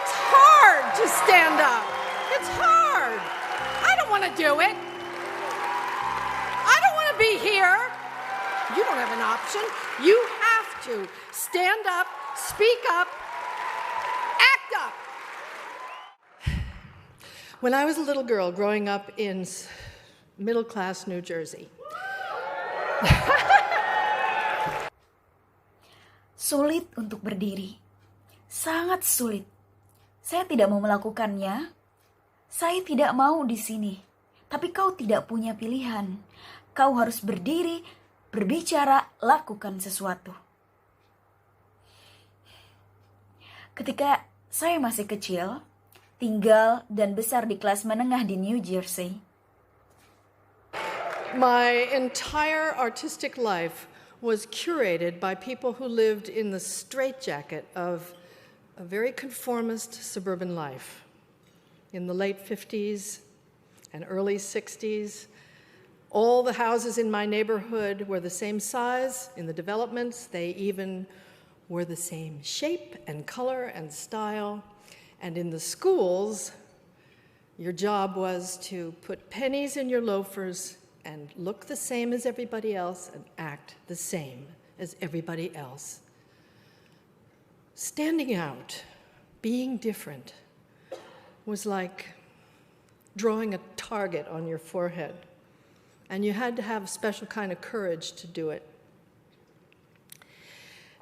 It's hard to stand up. It's hard. I don't want to do it. I don't want to be here. You don't have an option. You have to stand up, speak up, act up. When I was a little girl growing up in middle-class New Jersey. Sulit untuk berdiri. Sangat sulit. Saya tidak mau melakukannya. Saya tidak mau di sini. Tapi kau tidak punya pilihan. Kau harus berdiri, berbicara, lakukan sesuatu. Ketika saya masih kecil, tinggal dan besar di kelas menengah di New Jersey. My entire artistic life was curated by people who lived in the straitjacket of a very conformist suburban life. In the late 50s and early 60s, all the houses in my neighborhood were the same size in the developments. They even were the same shape and color and style. And in the schools, your job was to put pennies in your loafers and look the same as everybody else and act the same as everybody else. Standing out, being different, was like drawing a target on your forehead. And you had to have a special kind of courage to do it.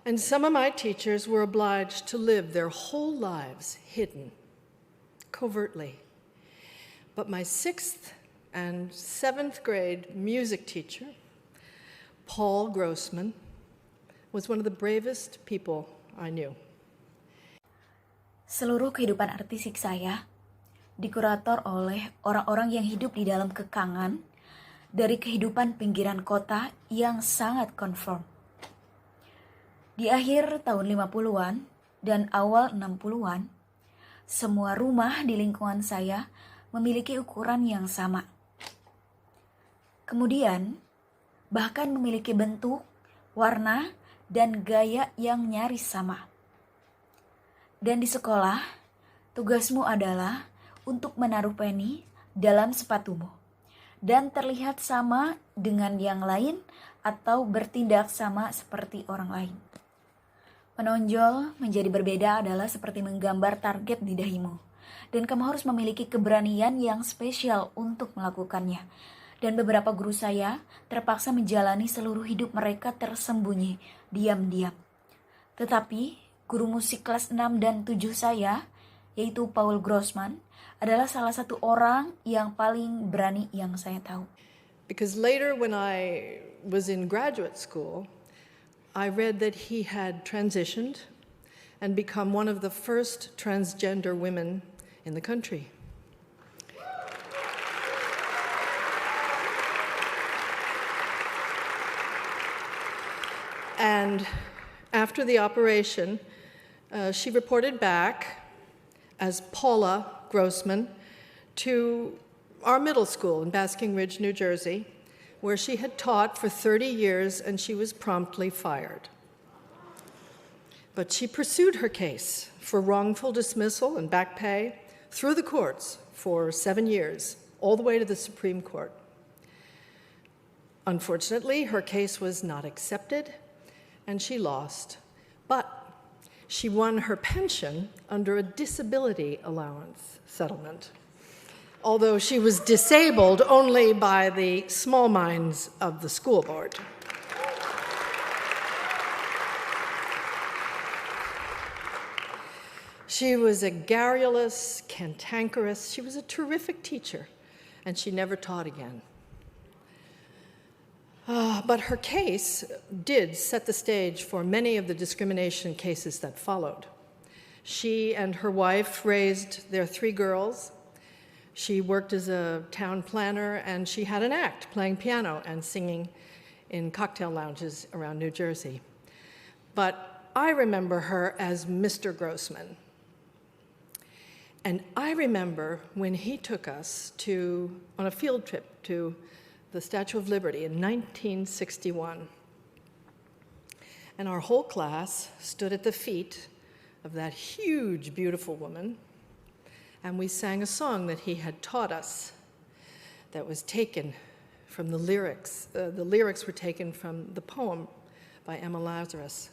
And some of my teachers were obliged to live their whole lives hidden, covertly. But my 6th and 7th grade music teacher, Paul Grossman, was one of the bravest people I knew. Seluruh kehidupan artistik saya dikurator oleh orang-orang yang hidup di dalam kekangan dari kehidupan pinggiran kota yang sangat konform. Di akhir tahun 50-an dan awal 60-an, semua rumah di lingkungan saya memiliki ukuran yang sama. Kemudian, bahkan memiliki bentuk, warna, dan gaya yang nyaris sama. Dan di sekolah, tugasmu adalah untuk menaruh penny dalam sepatumu dan terlihat sama dengan yang lain atau bertindak sama seperti orang lain. Menonjol menjadi berbeda adalah seperti menggambar target di dahimu, dan kamu harus memiliki keberanian yang spesial untuk melakukannya. Dan beberapa guru saya terpaksa menjalani seluruh hidup mereka tersembunyi, diam-diam. Tetapi guru musik kelas 6 dan 7 saya, yaitu Paul Grossman, adalah salah satu orang yang paling berani yang saya tahu. Because later when I was in graduate school, I read that he had transitioned and become one of the first transgender women in the country. And after the operation, she reported back as Paula Grossman to our middle school in Basking Ridge, New Jersey, where she had taught for 30 years, and she was promptly fired. But she pursued her case for wrongful dismissal and back pay through the courts for 7 years, all the way to the Supreme Court. Unfortunately, her case was not accepted, and she lost. But she won her pension under a disability allowance settlement, although she was disabled only by the small minds of the school board. She was a garrulous, cantankerous, she was a terrific teacher, and she never taught again. But her case did set the stage for many of the discrimination cases that followed. She and her wife raised their 3 girls. She worked as a town planner, and she had an act playing piano and singing in cocktail lounges around New Jersey. But I remember her as Mr. Grossman. And I remember when he took us on a field trip to the Statue of Liberty in 1961. And our whole class stood at the feet of that huge, beautiful woman, and we sang a song that he had taught us that was taken from the lyrics. The lyrics were taken from the poem by Emma Lazarus,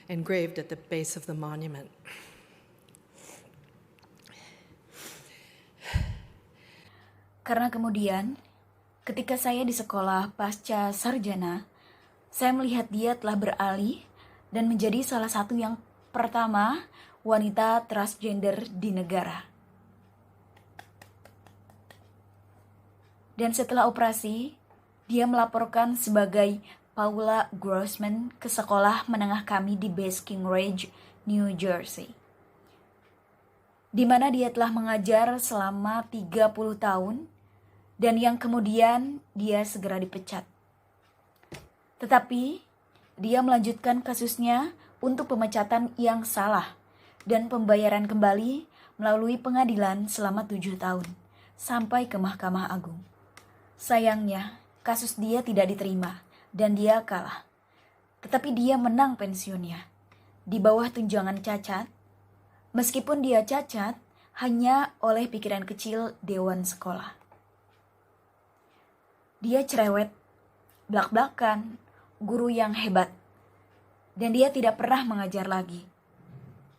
engraved at the base of the monument. Karena kemudian, ketika saya di sekolah pasca sarjana, saya melihat dia telah beralih dan menjadi salah satu yang pertama wanita transgender di negara. Dan setelah operasi, dia melaporkan sebagai Paula Grossman ke sekolah menengah kami di Basking Ridge, New Jersey, di mana dia telah mengajar selama 30 tahun dan yang kemudian dia segera dipecat. Tetapi dia melanjutkan kasusnya untuk pemecatan yang salah dan pembayaran kembali melalui pengadilan selama 7 tahun sampai ke Mahkamah Agung. Sayangnya, kasus dia tidak diterima dan dia kalah. Tetapi dia menang pensiunnya di bawah tunjangan cacat, meskipun dia cacat hanya oleh pikiran kecil dewan sekolah. Dia cerewet, blak-blakan, guru yang hebat, dan dia tidak pernah mengajar lagi.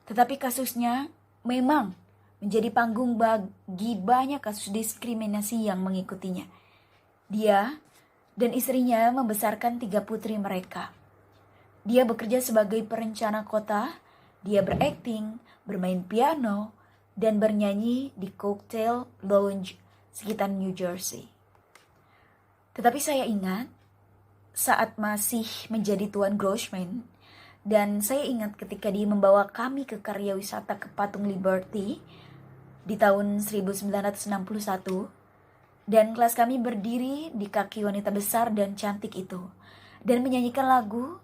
Tetapi kasusnya memang menjadi panggung bagi banyak kasus diskriminasi yang mengikutinya. Dia dan istrinya membesarkan 3 putri mereka. Dia bekerja sebagai perencana kota, dia berakting, bermain piano, dan bernyanyi di cocktail lounge sekitar New Jersey. Tetapi saya ingat saat masih menjadi Tuan Grossman, dan saya ingat ketika dia membawa kami ke karya wisata ke Patung Liberty di tahun 1961, dan kelas kami berdiri di kaki wanita besar dan cantik itu, dan menyanyikan lagu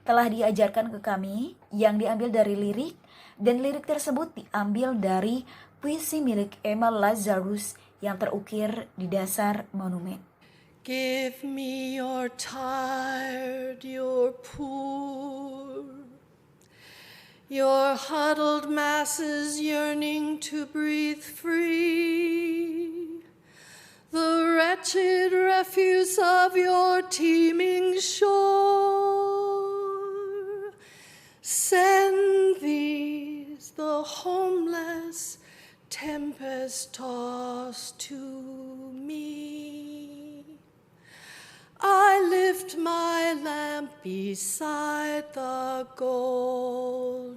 telah diajarkan ke kami yang diambil dari lirik, dan lirik tersebut diambil dari puisi milik Emma Lazarus yang terukir di dasar monumen. Give me your tired, your poor, your huddled masses yearning to breathe free, the wretched refuse of your teeming shore. Send these, the homeless, tempest-tossed to me. I lift my lamp beside the golden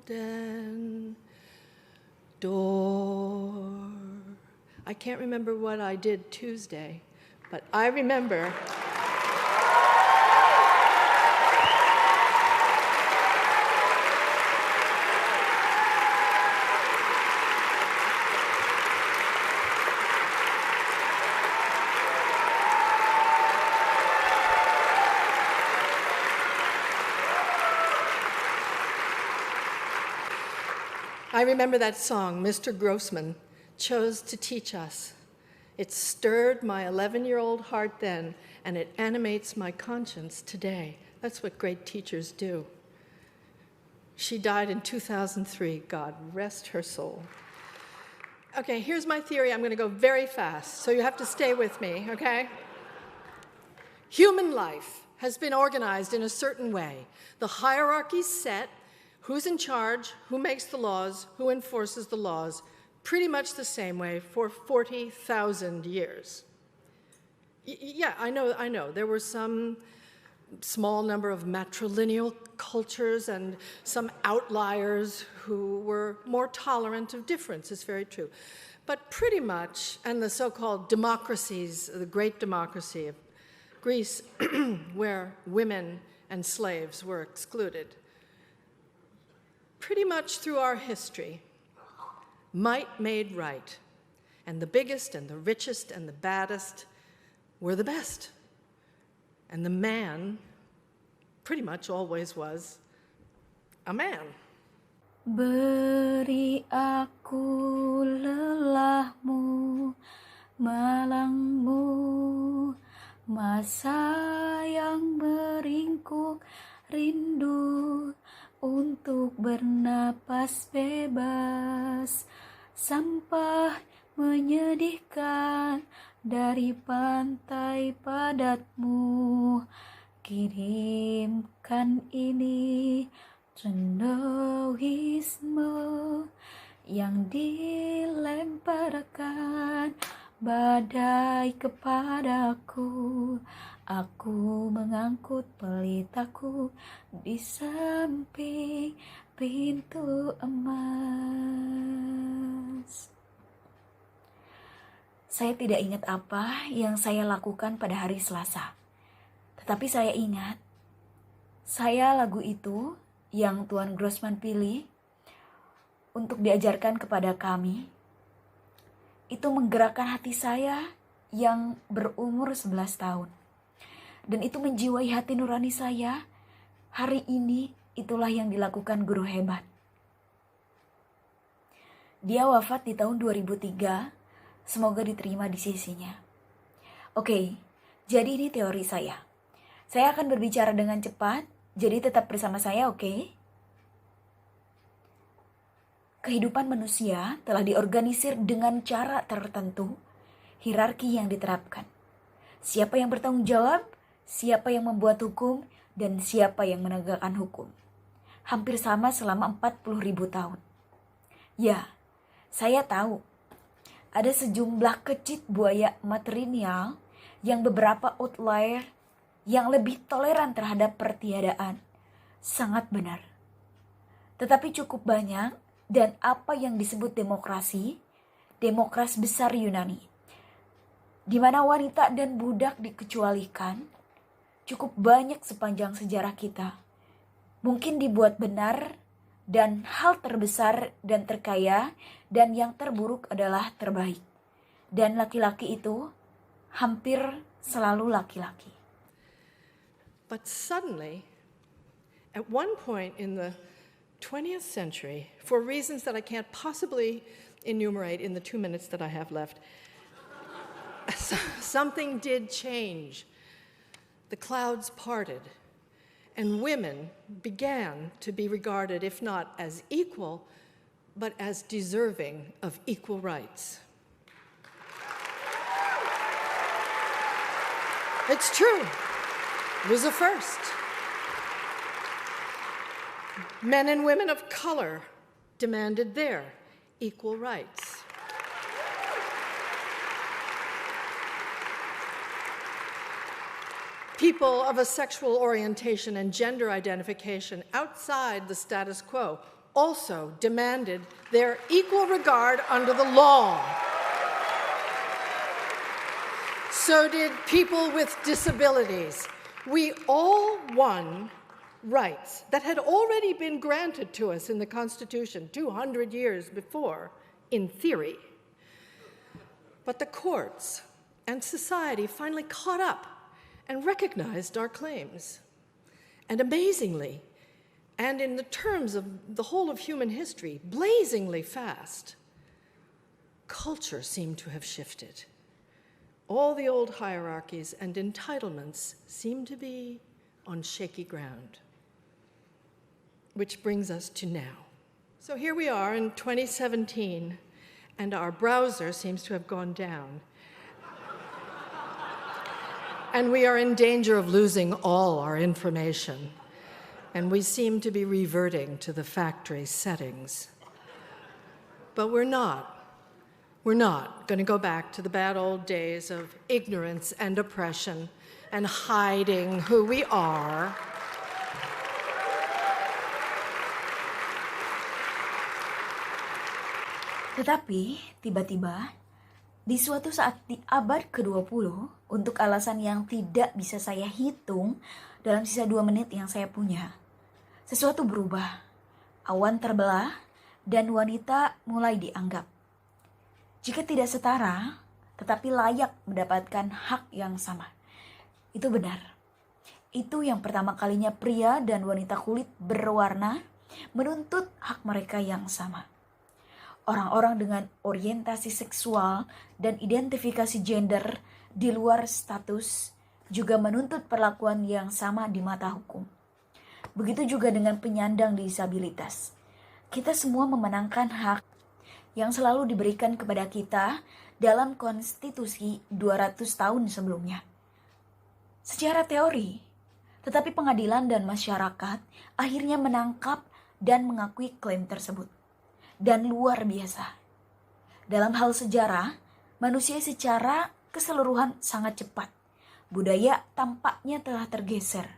door. I can't remember what I did Tuesday, but I remember. I remember that song Mr. Grossman chose to teach us. It stirred my 11-year-old heart then, and it animates my conscience today. That's what great teachers do. She died in 2003. God rest her soul. Okay, here's my theory. I'm going to go very fast, so you have to stay with me, okay? Human life has been organized in a certain way. The hierarchy's set. Who's in charge, who makes the laws, who enforces the laws, pretty much the same way for 40,000 years. Yeah, I know. There were some small number of matrilineal cultures and some outliers who were more tolerant of difference, it's very true. But pretty much, and the so-called democracies, the great democracy of Greece, where women and slaves were excluded, pretty much through our history, might made right, and the biggest and the richest and the baddest were the best. And the man pretty much always was a man. Beri aku lelahmu, malangmu, masa yang meringkuk rindu untuk untuk bernapas bebas. Sampah menyedihkan dari pantai padatmu. Kirimkan ini cendewisme yang dilemparkan badai kepadaku. Aku mengangkut pelitaku di samping pintu emas. Saya tidak ingat apa yang saya lakukan pada hari Selasa. Tetapi saya ingat, lagu itu yang Tuan Grossman pilih untuk diajarkan kepada kami, itu menggerakkan hati saya yang berumur 11 tahun. Dan itu menjiwai hati nurani saya. Hari ini itulah yang dilakukan guru hebat. Dia wafat di tahun 2003. Semoga diterima di sisinya. Oke, jadi ini teori saya. Saya akan berbicara dengan cepat, jadi tetap bersama saya, oke? Kehidupan manusia telah diorganisir dengan cara tertentu, hierarki yang diterapkan. Siapa yang bertanggung jawab, siapa yang membuat hukum, dan siapa yang menegakkan hukum. Hampir sama selama 40.000 tahun. Ya, saya tahu ada sejumlah kecil buaya matrilineal yang beberapa outlier yang lebih toleran terhadap pertiadaan. Sangat benar. Tetapi cukup banyak dan apa yang disebut demokrasi besar Yunani, di mana wanita dan budak dikecualikan, cukup banyak sepanjang sejarah kita. Mungkin dibuat benar dan hal terbesar dan terkaya dan yang terburuk adalah terbaik. Dan laki-laki itu hampir selalu laki-laki. But suddenly, at one point in the 20th century, for reasons that I can't possibly enumerate in the 2 minutes that I have left, something did change. The clouds parted, and women began to be regarded, if not as equal, but as deserving of equal rights. It's true. It was a first. Men and women of color demanded their equal rights. People of a sexual orientation and gender identification outside the status quo also demanded their equal regard under the law. So did people with disabilities. We all won rights that had already been granted to us in the Constitution 200 years before, in theory. But the courts and society finally caught up and recognized our claims. And amazingly, and in the terms of the whole of human history, blazingly fast, culture seemed to have shifted. All the old hierarchies and entitlements seem to be on shaky ground. Which brings us to now. So here we are in 2017, and our browser seems to have gone down. And we are in danger of losing all our information. And we seem to be reverting to the factory settings. But we're not. We're not going to go back to the bad old days of ignorance and oppression and hiding who we are. Tetapi tiba-tiba di suatu saat di abad ke-20, untuk alasan yang tidak bisa saya hitung dalam sisa 2 menit yang saya punya, sesuatu berubah. Awan terbelah dan wanita mulai dianggap, jika tidak setara, tetapi layak mendapatkan hak yang sama. Itu benar. Itu yang pertama kalinya pria dan wanita kulit berwarna menuntut hak mereka yang sama. Orang-orang dengan orientasi seksual dan identifikasi gender di luar status juga menuntut perlakuan yang sama di mata hukum. Begitu juga dengan penyandang disabilitas. Kita semua memenangkan hak yang selalu diberikan kepada kita dalam konstitusi 200 tahun sebelumnya. Secara teori, tetapi pengadilan dan masyarakat akhirnya menangkap dan mengakui klaim tersebut. Dan luar biasa. Dalam hal sejarah, manusia secara keseluruhan sangat cepat. Budaya tampaknya telah tergeser.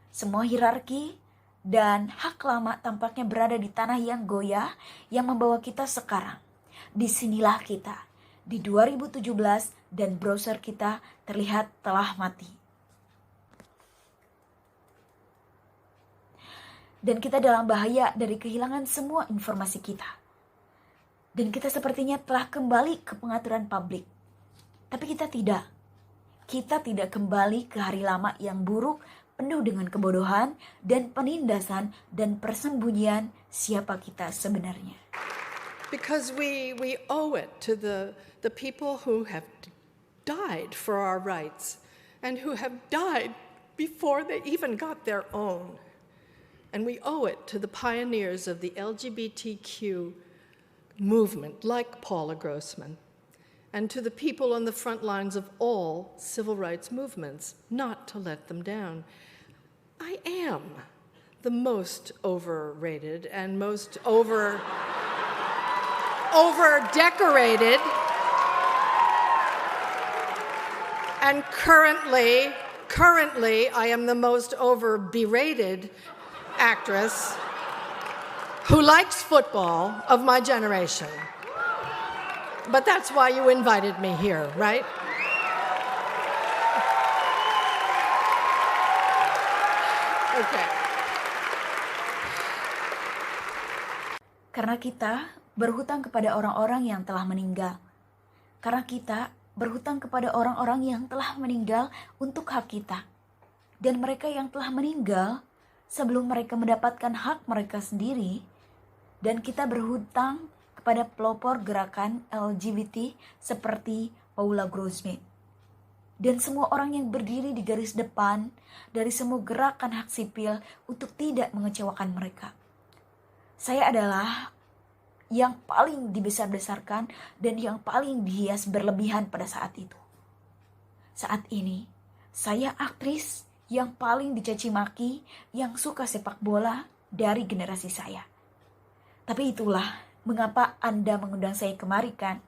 Semua hierarki dan hak lama tampaknya berada di tanah yang goyah yang membawa kita sekarang. Disinilah kita, di 2017 dan browser kita terlihat telah mati. Dan kita dalam bahaya dari kehilangan semua informasi kita. Dan kita sepertinya telah kembali ke pengaturan publik. Tapi kita tidak. Kita tidak kembali ke hari lama yang buruk, penuh dengan kebodohan dan penindasan dan persembunyian siapa kita sebenarnya. Because we owe it to the people who have died for our rights and who have died before they even got their own. And we owe it to the pioneers of the LGBTQ movement, like Paula Grossman, and to the people on the front lines of all civil rights movements, not to let them down. I am the most overrated and most over-decorated and currently I am the most over-berated actress who likes football of my generation. But that's why you invited me here, right? Okay. Karena kita berhutang kepada orang-orang yang telah meninggal. Karena kita berhutang kepada orang-orang yang telah meninggal untuk hak kita. Dan mereka yang telah meninggal sebelum mereka mendapatkan hak mereka sendiri. Dan kita berhutang kepada pelopor gerakan LGBT seperti Paula Grossman. Dan semua orang yang berdiri di garis depan dari semua gerakan hak sipil untuk tidak mengecewakan mereka. Saya adalah yang paling dibesar-besarkan dan yang paling dihias berlebihan pada saat itu. Saat ini, saya aktris yang paling dicaci maki, yang suka sepak bola dari generasi saya. Tapi itulah mengapa Anda mengundang saya kemari, kan?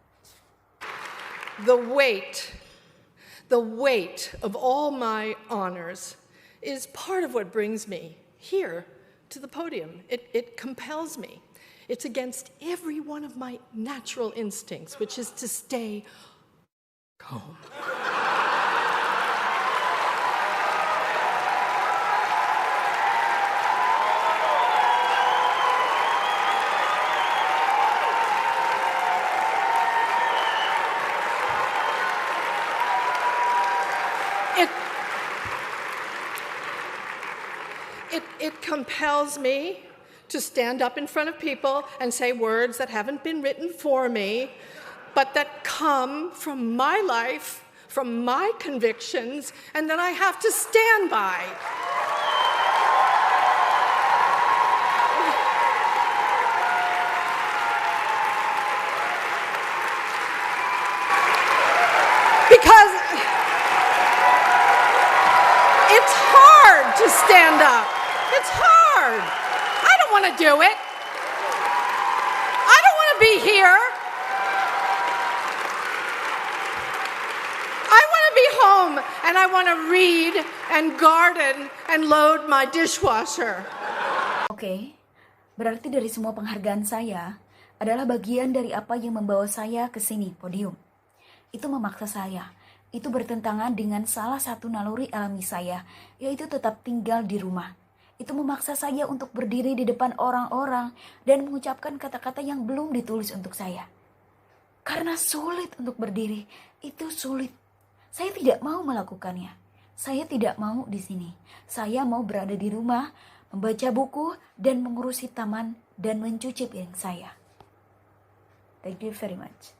The weight of all my honors is part of what brings me here to the podium. It compels me. It's against every one of my natural instincts, which is to stay home. It compels me to stand up in front of people and say words that haven't been written for me, but that come from my life, from my convictions, and that I have to stand by. Because it's hard to stand up. It's hard. I don't want to do it. I don't want to be here. I want to be home and I want to read and garden and load my dishwasher. Oke, berarti dari semua penghargaan saya adalah bagian dari apa yang membawa saya ke sini, podium. Itu memaksa saya. Itu bertentangan dengan salah satu naluri alami saya, yaitu tetap tinggal di rumah. Itu memaksa saya untuk berdiri di depan orang-orang dan mengucapkan kata-kata yang belum ditulis untuk saya. Karena sulit untuk berdiri, itu sulit. Saya tidak mau melakukannya. Saya tidak mau di sini. Saya mau berada di rumah, membaca buku, dan mengurusi taman dan mencuci piring saya. Thank you very much.